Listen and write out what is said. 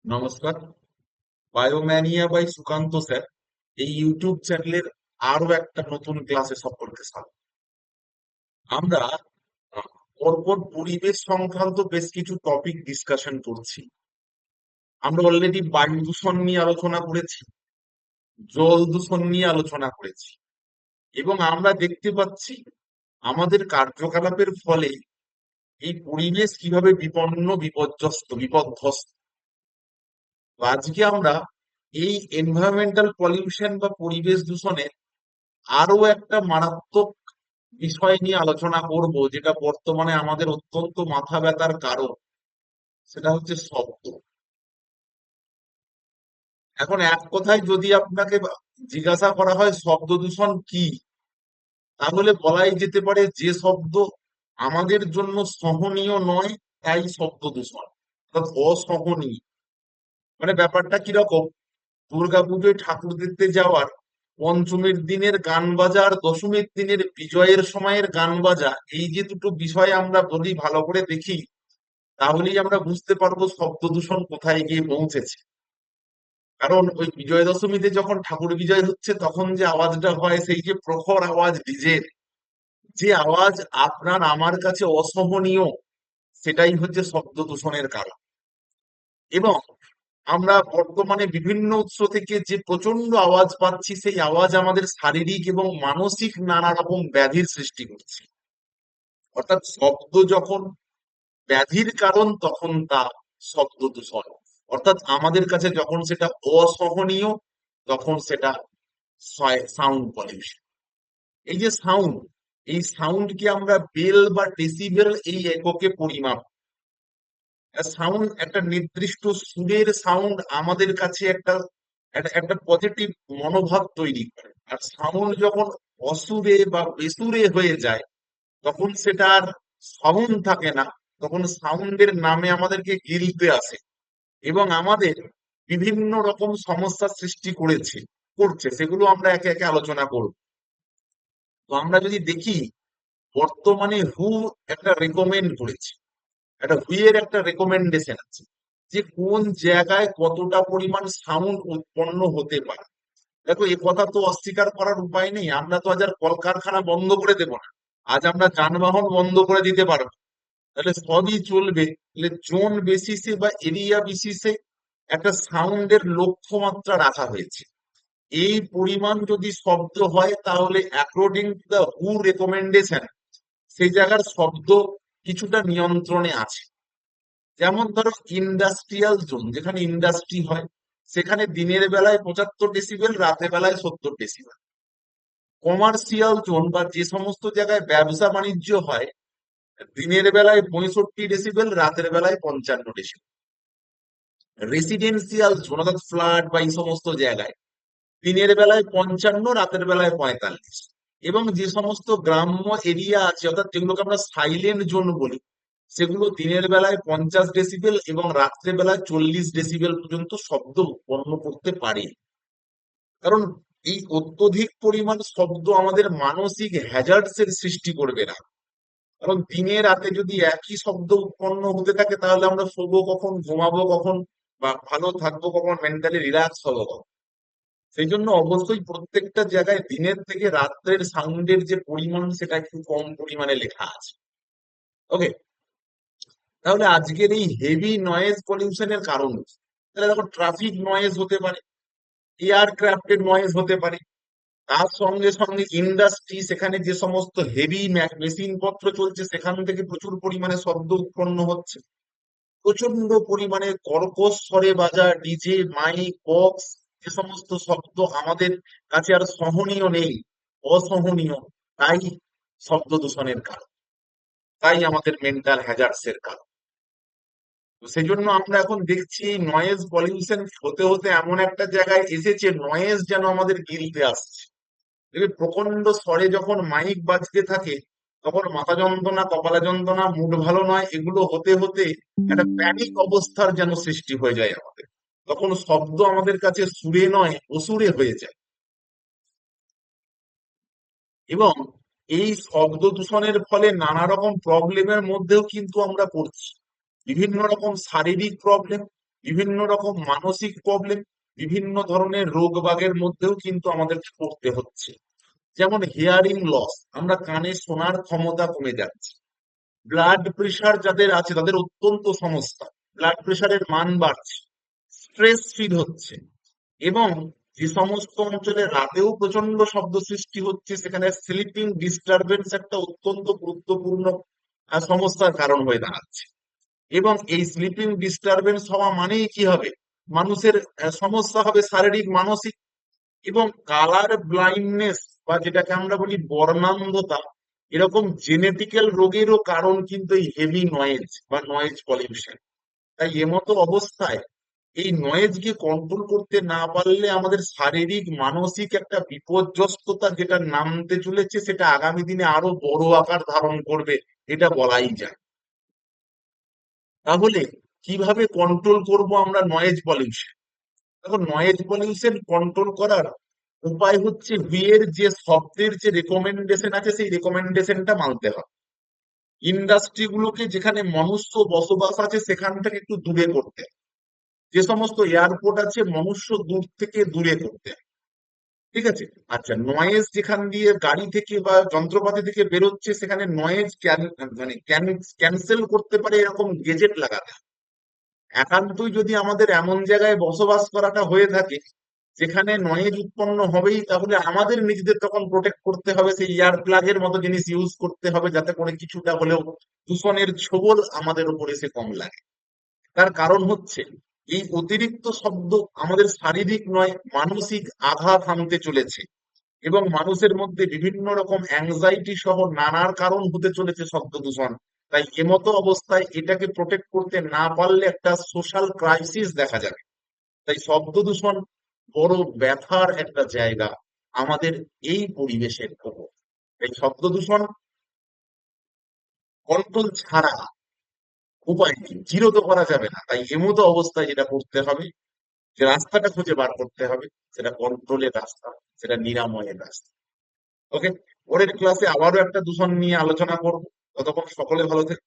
নমস্কার। বায়োম্যানিয়া by Sukanta sir এই YouTube চ্যানেলের আরো একটা নতুন ক্লাসে সকলকে স্বাগত। আমরা পরপর পরিবেশ সংক্রান্ত বেশ কিছু টপিক ডিসকাশন করছি। আমরা অলরেডি বায়ু দূষণ নিয়ে আলোচনা করেছি, জল দূষণ নিয়ে আলোচনা করেছি, এবং আমরা দেখতে পাচ্ছি আমাদের কার্যকলাপের ফলে এই পরিবেশ কিভাবে বিপর্যস্ত বিপর্যস্ত। তো আজকে আমরা এই এনভায়রনমেন্টাল পলিউশন বা পরিবেশ দূষণের আরো একটা মারাত্মক বিষয় নিয়ে আলোচনা করব, যেটা বর্তমানে আমাদের অত্যন্ত মাথা ব্যথার কারণ। সেটা হচ্ছে শব্দ। এখন এক কথায় যদি আপনাকে জিজ্ঞাসা করা হয় শব্দ দূষণ কি, তাহলে বলাই যেতে পারে যে শব্দ আমাদের জন্য সহনীয় নয় তাই শব্দ দূষণ, অর্থাৎ অসহনীয়। মানে ব্যাপারটা কিরকম, দুর্গাপুজোয় ঠাকুর দেখতে যাওয়ার পঞ্চমীর দিনের গান বাজা আর দশমীর দিনের বিজয়ের সময়ের গান বাজা, এই যে দুটো বিষয় আমরা বলি ভালো করে দেখি, তাহলেই আমরা বুঝতে পারবো শব্দ দূষণ কোথায় গিয়ে পৌঁছেছে। কারণ ওই বিজয় দশমীতে যখন ঠাকুর বিজয় হচ্ছে তখন যে আওয়াজটা হয়, সেই যে প্রখর আওয়াজ ডিজের, যে আওয়াজ আপনার আমার কাছে অসহনীয়, সেটাই হচ্ছে শব্দ দূষণের কারণ। এবং আমরা বর্তমানে বিভিন্ন উৎস থেকে যে প্রচন্ড আওয়াজ পাচ্ছি, সেই আওয়াজ আমাদের শারীরিক এবং মানসিক নানা রকম ব্যাধির সৃষ্টি করছে। অর্থাৎ শব্দ যখন ব্যাধির কারণ তখন তা শব্দ দূষণ। অর্থাৎ আমাদের কাছে যখন সেটা অসহনীয়, তখন সেটা সাউন্ড পলিউশন। এই যে সাউন্ড, এই সাউন্ডকে আমরা বেল বা ডেসিবেল এই এককে পরিমাপ। সাউন্ড একটা নির্দিষ্ট সুরের সাউন্ড আমাদের কাছে একটা একটা একটা পজিটিভ মনোভাব তৈরি করে। আর সাউন্ড যখন অসুরে বা বেসুরে হয়ে যায়, তখন সেটা আর সাউন্ড থাকে না, তখন সাউন্ডের নামে আমাদেরকে গিলতে আসে এবং আমাদের বিভিন্ন রকম সমস্যার সৃষ্টি করছে, সেগুলো আমরা একে একে আলোচনা করব। তো আমরা যদি দেখি, বর্তমানে হু একটা রেকমেন্ড করেছে, একটা হুইয়ের একটা রেকমেন্ডেশন আছে যে কোন জায়গায় কতটা পরিমাণ সাউন্ড উৎপন্ন হতে পারে। দেখো, এ কথা তো অস্বীকার করার উপায় নেই, আমরা তো আজ আর কলকারখানা বন্ধ করে দেব না, আজ আমরা যানবাহন বন্ধ করে দিতে পারবো, তাহলে সবই চলবে। তাহলে জোন বেসিসে বা এরিয়া বেসিসে একটা সাউন্ডের লক্ষ্যমাত্রা রাখা হয়েছে। এই পরিমাণ যদি শব্দ হয়, তাহলে according to the who recommendation সেই জায়গার শব্দ কিছুটা নিয়ন্ত্রণে আছে। যেমন ধরো ইন্ডাস্ট্রিয়াল জোন, যেখানে ইন্ডাস্ট্রি হয়, সেখানে দিনের বেলায় 75 ডেসিবেল, রাতের বেলায় 70 ডেসিবেল। কমার্শিয়াল জোন বা যে সমস্ত জায়গায় ব্যবসা বাণিজ্য হয়, দিনের বেলায় 65 ডেসিবেল, রাতের বেলায় 55 ডেসিবেল। রেসিডেন্সিয়াল জোন অর্থাৎ ফ্ল্যাট বা এই সমস্ত জায়গায় দিনের বেলায় 55, রাতের বেলায় 45। এবং যে সমস্ত গ্রাম্য এরিয়া আছে, অর্থাৎ যেগুলোকে আমরা সাইলেন্ট জোন বলি, সেগুলো দিনের বেলায় 50 ডেসিবেল এবং রাত্রে বেলায় 40 ডেসিবেল পর্যন্ত শব্দ উৎপন্ন করতে পারে। কারণ এই অত্যধিক পরিমাণ শব্দ আমাদের মানসিক হ্যাজার্ডস এর সৃষ্টি করবে না। কারণ দিনে রাতে যদি একই শব্দ উৎপন্ন হতে থাকে, তাহলে আমরা শোবো কখন, ঘুমাবো কখন, বা ভালো থাকবো কখন, মেন্টালি রিল্যাক্স হবো কখন। সেই জন্য অবশ্যই প্রত্যেকটা জায়গায় দিনের থেকে রাত্রের সাউন্ডের যে পরিমাণ, সেটা একটু কম পরিমাণে লেখা আছে। ওকে, তাহলে আজকের এই হেভি নয়েজ পলিউশনের কারণ কি? তাহলে দেখো, ট্রাফিক নয়েজ হতে পারে, এয়ারক্রাফটের নয়েজ হতে পারে, তার সঙ্গে সঙ্গে ইন্ডাস্ট্রি, সেখানে যে সমস্ত হেভি মেশিন পত্র চলছে সেখান থেকে প্রচুর পরিমাণে শব্দ উৎপন্ন হচ্ছে। প্রচন্ড পরিমাণে কর্কশ স্বরে বাজা ডিজে, মাইক, বক্স, যে সমস্ত শব্দ আমাদের কাছে আর সহনীয় নেই, অসহনীয়, তাই শব্দ দূষণের কারণ, তাই আমাদের মেন্টাল হ্যাজার্ডস এর কারণ। তো সেই জন্য আমরা এখন দেখছি নয়েজ পলিউশন হতে হতে এমন একটা জায়গায় এসেছে, নয়েজ যেন আমাদের গিলতে আসছে। দেখবে, প্রচন্ড স্বরে যখন মাইক বাজতে থাকে, তখন মাথা যন্ত্রণা, কপালে যন্ত্রণা, মুড ভালো নয়, এগুলো হতে হতে একটা প্যানিক অবস্থার যেন সৃষ্টি হয়ে যায় আমাদের। তখন শব্দ আমাদের কাছে সুরে নয়, অসুরে হয়ে যায়। এবং এই শব্দ দূষণের ফলে নানা রকম প্রবলেমের মধ্যেও কিন্তু আমরা পড়ছি। বিভিন্ন রকম শারীরিক প্রবলেম, বিভিন্ন রকম মানসিক প্রবলেম, বিভিন্ন ধরনের রোগ বাগের মধ্যেও কিন্তু আমাদেরকে পড়তে হচ্ছে। যেমন হিয়ারিং লস, আমরা কানে শোনার ক্ষমতা কমে যাচ্ছে। ব্লাড প্রেশার যাদের আছে তাদের অত্যন্ত সমস্যা, ব্লাড প্রেশারের মান বাড়ছে, স্ট্রেস ফিল হচ্ছে। এবং যে সমস্ত অঞ্চলে রাতেও প্রচন্ড শব্দ সৃষ্টি হচ্ছে সেখানে স্লিপিং ডিস্টারবেন্স একটা অত্যন্ত গুরুত্বপূর্ণ সমস্যার কারণ হয়ে দাঁড়াচ্ছে। এবং এই স্লিপিং ডিস্টারবেন্স হওয়া মানেই কি হবে, মানুষের সমস্যা হবে শারীরিক মানসিক। এবং কালার ব্লাইন্ডনেস বা যেটাকে আমরা বলি বর্ণান্ধতা, এরকম জেনেটিক্যাল রোগেরও কারণ কিন্তু এই হেভি নয়েজ বা নয়েজ পলিউশন। তাই এমতো অবস্থায় এই নয়েজকে কন্ট্রোল করতে না পারলে আমাদের শারীরিক মানসিক একটা বিপর্যস্ততা যেটা নামতে চলেছে সেটা আগামী দিনে আরো বড় আকার ধারণ করবে, এটা বলাই যায়। তাহলে কিভাবে কন্ট্রোল করব আমরা নয়েজ পলিউশন? দেখো, নয়েজ পলিউশন কন্ট্রোল করার উপায় হচ্ছে বিয়ের যে শব্দের যে রেকমেন্ডেশন আছে সেই রেকমেন্ডেশনটা মানতে হবে। ইন্ডাস্ট্রি গুলোকে যেখানে মনুষ্য বসবাস আছে সেখান থেকে একটু দূরে করতে হবে। যে সমস্ত এয়ারপোর্ট আছে মনুষ্য দূর থেকে দূরে করতে হবে। ঠিক আছে। আচ্ছা, নয়েজ যেখান দিয়ে গাড়ি থেকে বা যন্ত্রপাতি থেকে বেরোচ্ছে সেখানে নয়েজ মানে ক্যান্সেল করতে পারে এরকম গেজেট লাগাতে হবে। একান্তই যদি আমাদের এমন জায়গায় বসবাস করাটা হয়ে থাকে যেখানে নয়েজ উৎপন্ন হবেই, তাহলে আমাদের নিজেদের তখন প্রোটেক্ট করতে হবে, সেই ইয়ার প্লাগের মতো জিনিস ইউজ করতে হবে যাতে করে কিছুটা হলেও দূষণের ছোবল আমাদের উপরে সে কম লাগে। তার কারণ হচ্ছে এই অতিরিক্ত শব্দ আমাদের শারীরিক নয় মানসিক আঘাত হানতে চলেছে। এবং মানুষের মধ্যে বিভিন্ন রকম অ্যাংজাইটি সহ নানার কারণ হতে চলেছে শব্দ দূষণ। তাই এমতো অবস্থায় এটাকে প্রোটেক্ট করতে না পারলে একটা সোশ্যাল ক্রাইসিস দেখা যাবে। তাই শব্দ দূষণ বড় ব্যথার একটা জায়গা আমাদের এই পরিবেশের উপর। এই শব্দ দূষণ কন্ট্রোল ছাড়া উপায় নেই, জিরো তো করা যাবে না। তাই এমতো অবস্থায় যেটা করতে হবে, যে রাস্তাটা খুঁজে বার করতে হবে, সেটা কন্ট্রোলের রাস্তা, সেটা নিরাময়ের রাস্তা। ওকে, পরের ক্লাসে আবারও একটা দূষণ নিয়ে আলোচনা করবো। ততক্ষণ সকলে ভালো থেকো।